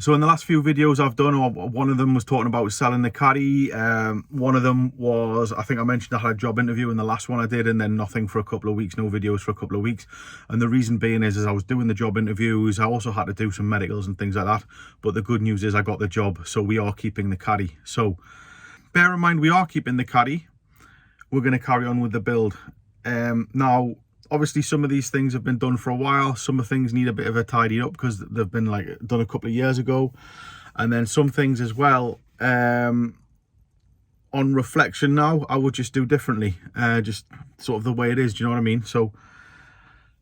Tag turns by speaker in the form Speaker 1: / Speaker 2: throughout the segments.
Speaker 1: So in the last few videos I've done, one of them was talking about selling the Caddy. One of them was, I think I mentioned I had a job interview in the last one I did, and then nothing for a couple of weeks, no videos for a couple of weeks. And the reason being is I was doing the job interviews, I also had to do some medicals and things like that. But the good news is I got the job, so we are keeping the Caddy. So bear in mind, we are keeping the Caddy. We're going to carry on with the build. Now, obviously some of these things have been done for a while. Some of the things need a bit of a tidy up because they've been like done a couple of years ago. And then some things as well, on reflection now, I would just do differently. Just sort of the way it is, do you know what I mean? So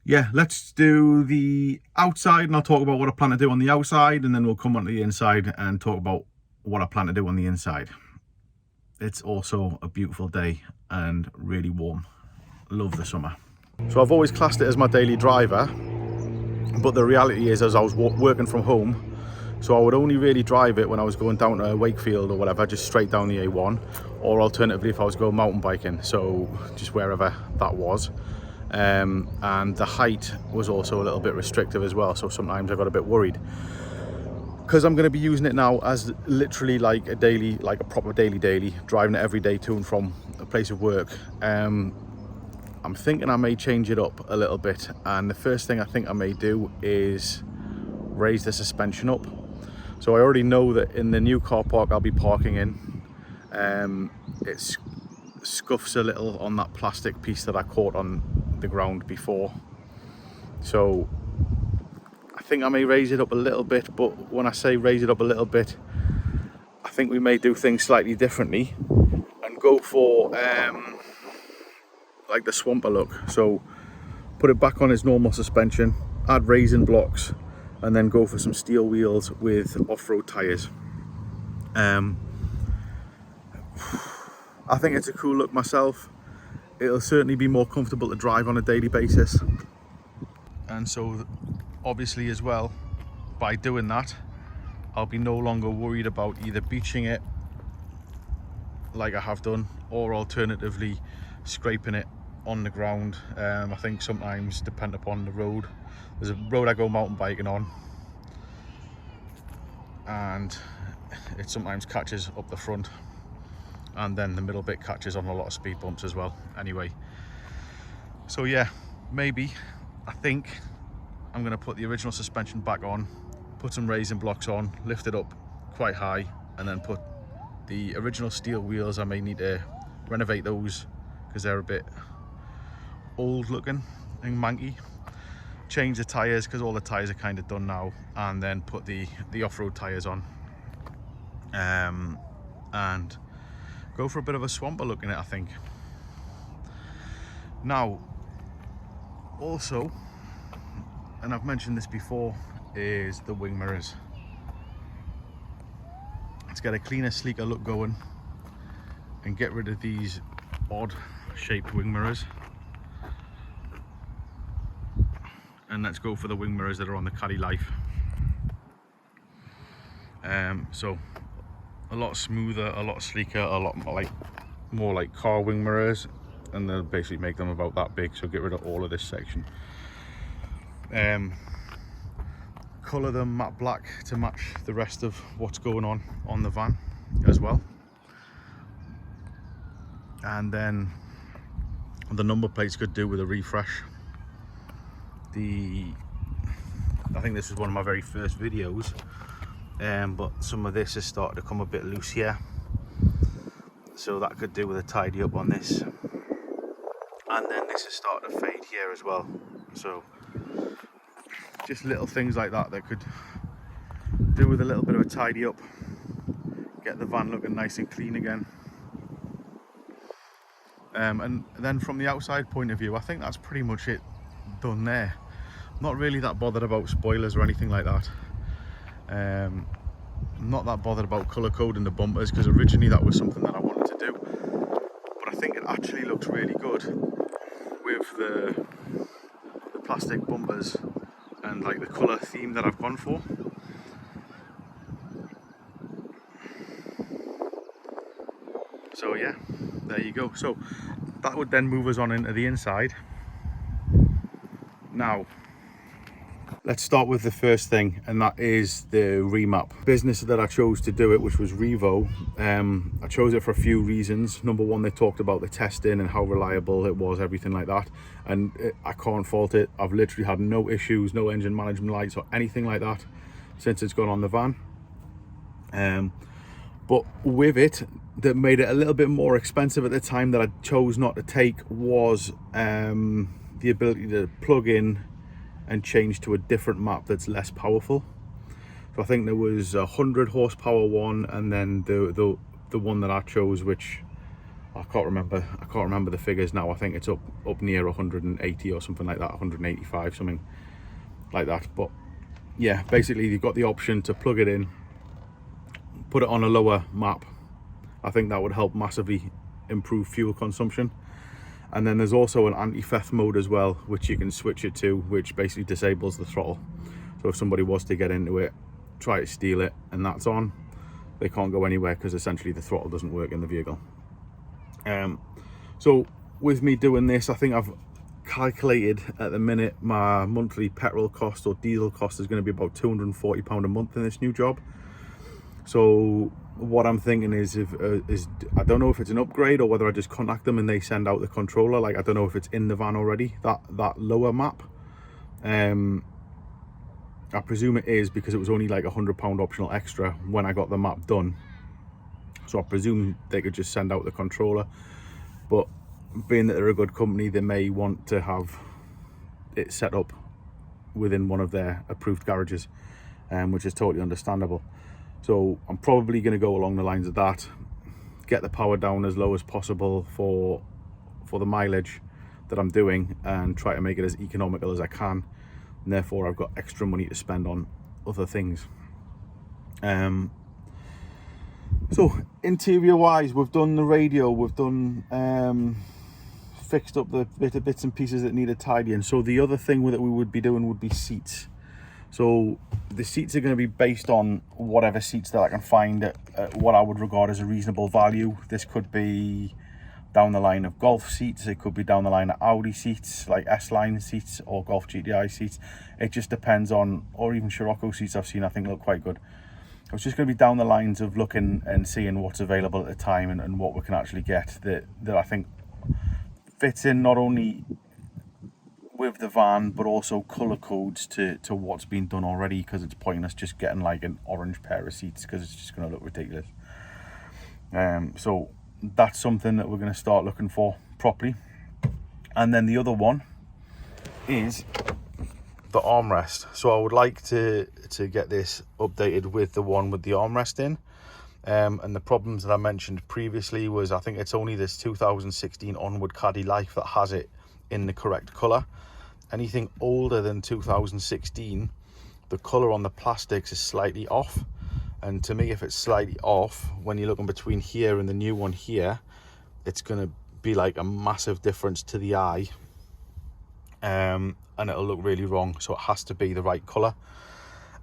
Speaker 1: yeah, let's do the outside and I'll talk about what I plan to do on the outside, and then we'll come on to the inside and talk about what I plan to do on the inside. It's also a beautiful day and really warm. Love the summer. So I've always classed it as my daily driver, but the reality is, as I was working from home, so I would only really drive it when I was going down to Wakefield or whatever, just straight down the A1, or alternatively if I was going mountain biking, so just wherever that was. And the height was also a little bit restrictive as well, so sometimes I got a bit worried. Because I'm going to be using it now as literally like a daily, like a proper daily, driving it every day to and from a place of work. I'm thinking I may change it up a little bit, and the first thing I think I may do is raise the suspension up. So I already know that in the new car park I'll be parking in, it scuffs a little on that plastic piece that I caught on the ground before. So I think I may raise it up a little bit, but when I say raise it up a little bit, I think we may do things slightly differently and go for like the swamper look. So put it back on its normal suspension, add raising blocks, and then go for some steel wheels with off-road tires. I think it's a cool look myself. It'll certainly be more comfortable to drive on a daily basis, and so obviously as well, by doing that, I'll be no longer worried about either beaching it like I have done, or alternatively scraping it on the ground. I think sometimes, depend upon the road, there's a road I go mountain biking on and it sometimes catches up the front, and then the middle bit catches on a lot of speed bumps as well. Anyway, so yeah, maybe, I think I'm going to put the original suspension back on, put some raising blocks on, lift it up quite high, and then put the original steel wheels. I may need to renovate those because they're a bit old looking and manky. Change the tires because all the tires are kind of done now, and then put the off-road tires on, and go for a bit of a swamper look in it, I think. Now also, and I've mentioned this before, is the wing mirrors. Let's get a cleaner, sleeker look going and get rid of these odd shaped wing mirrors, and let's go for the wing mirrors that are on the Caddy Life. So a lot smoother, a lot sleeker, a lot more like car wing mirrors, and they'll basically make them about that big. So get rid of all of this section. Colour them matte black to match the rest of what's going on the van as well. And then the number plates could do with a refresh. I think this is one of my very first videos, but some of this has started to come a bit loose here, so that could do with a tidy up on this. And then this is starting to fade here as well, so just little things like that that could do with a little bit of a tidy up, get the van looking nice and clean again. And then from the outside point of view, I think that's pretty much it done there. Not really that bothered about spoilers or anything like that. Not that bothered about colour coding the bumpers, because originally that was something that I wanted to do, but I think it actually looks really good with the plastic bumpers and like the colour theme that I've gone for. So yeah, there you go. So that would then move us on into the inside. Now Let's start with the first thing, and that is the remap. Business that I chose to do it, which was Revo, I chose it for a few reasons. Number one, they talked about the testing and how reliable it was, everything like that, and I can't fault it. I've literally had no issues, no engine management lights or anything like that since it's gone on the van. But with it, that made it a little bit more expensive at the time that I chose not to take was the ability to plug in and change to a different map that's less powerful. So I think there was 100 horsepower one, and then the one that I chose, which I can't remember the figures now. I think it's up near 180 or something like that, 185, something like that. But yeah, basically you've got the option to plug it in, put it on a lower map. I think that would help massively improve fuel consumption. And then there's also an anti-theft mode as well, which you can switch it to, which basically disables the throttle. So if somebody was to get into it, try to steal it, and that's on, they can't go anywhere because essentially the throttle doesn't work in the vehicle. So with me doing this, I think I've calculated at the minute my monthly petrol cost or diesel cost is going to be about £240 a month in this new job. So what I'm thinking is, I don't know if it's an upgrade or whether I just contact them and they send out the controller. Like, I don't know if it's in the van already, that lower map. I presume it is, because it was only like £100 optional extra when I got the map done. So I presume they could just send out the controller. But being that they're a good company, they may want to have it set up within one of their approved garages, which is totally understandable. So I'm probably going to go along the lines of that, get the power down as low as possible for the mileage that I'm doing, and try to make it as economical as I can. And therefore I've got extra money to spend on other things. So interior wise, we've done the radio, we've done fixed up the bits and pieces that needed tidying. So the other thing that we would be doing would be seats. So the seats are going to be based on whatever seats that I can find at what I would regard as a reasonable value. This could be down the line of Golf seats, it could be down the line of Audi seats, like S-Line seats or Golf GTI seats. It just depends on, or even Scirocco seats I've seen, I think look quite good. It's just going to be down the lines of looking and seeing what's available at the time, and what we can actually get that I think fits in not only with the van but also colour codes to what's been done already, because it's pointless just getting like an orange pair of seats because it's just going to look ridiculous. So that's something that we're going to start looking for properly. And then the other one is the armrest. So I would like to get this updated with the one with the armrest in. And the problems that I mentioned previously was, I think it's only this 2016 onward Caddy Life that has it in the correct colour. Anything older than 2016, the colour on the plastics is slightly off. And to me, if it's slightly off, when you're looking between here and the new one here, it's going to be like a massive difference to the eye. And it'll look really wrong. So it has to be the right colour.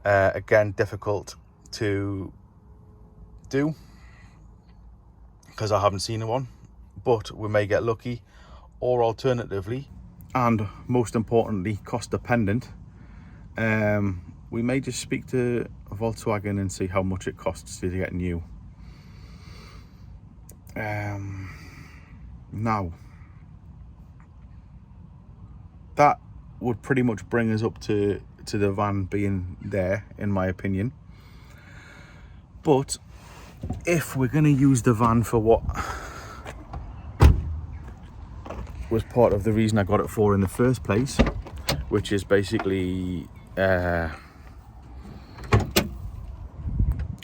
Speaker 1: Again, difficult to do because I haven't seen one, but we may get lucky. Or alternatively, and most importantly cost dependent, we may just speak to Volkswagen and see how much it costs to get new. Now that would pretty much bring us up to the van being there, in my opinion. But if we're going to use the van for what was part of the reason I got it for in the first place, which is basically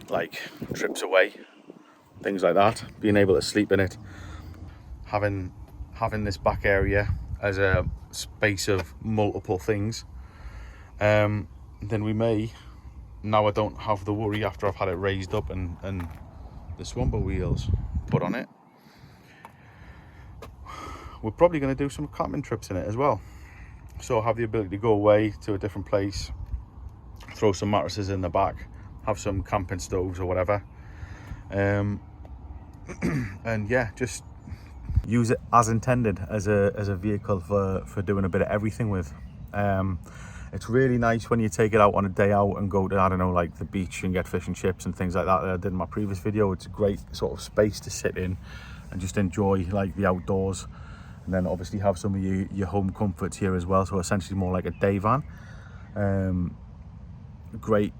Speaker 1: like trips away, things like that, being able to sleep in it, having this back area as a space of multiple things, then we may, now I don't have the worry after I've had it raised up and the swamper wheels put on it, we're probably going to do some camping trips in it as well. So have the ability to go away to a different place, throw some mattresses in the back, have some camping stoves or whatever, and yeah, just use it as intended as a vehicle for doing a bit of everything with. It's really nice when you take it out on a day out and go to, I don't know, like the beach and get fish and chips and things like that I did in my previous video. It's a great sort of space to sit in and just enjoy like the outdoors, and then obviously have some of your home comforts here as well. So essentially more like a day van. Great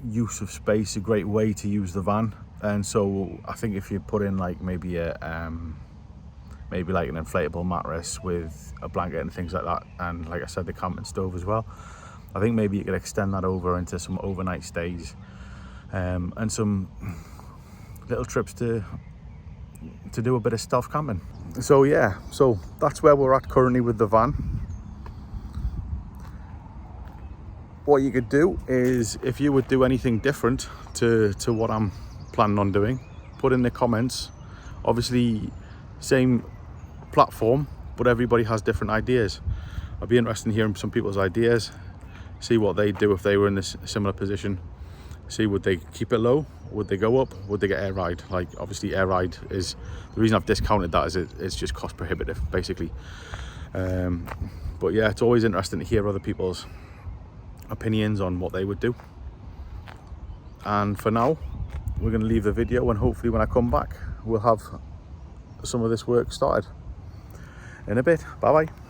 Speaker 1: use of space, a great way to use the van. And so I think if you put in like maybe like an inflatable mattress with a blanket and things like that, and like I said, the camping stove as well, I think maybe you could extend that over into some overnight stays, and some little trips to do a bit of stealth camping. So yeah, so that's where we're at currently with the van. What you could do is, if you would do anything different to what I'm planning on doing, put in the comments. Obviously same platform, but everybody has different ideas. I'd be interested in hearing some people's ideas, see what they'd do if they were in this similar position. See, would they keep it low, would they go up, would they get air ride? Like obviously air ride is, the reason I've discounted that is it's just cost prohibitive basically. But yeah, it's always interesting to hear other people's opinions on what they would do. And for now, we're going to leave the video, and hopefully when I come back we'll have some of this work started in a bit. Bye bye.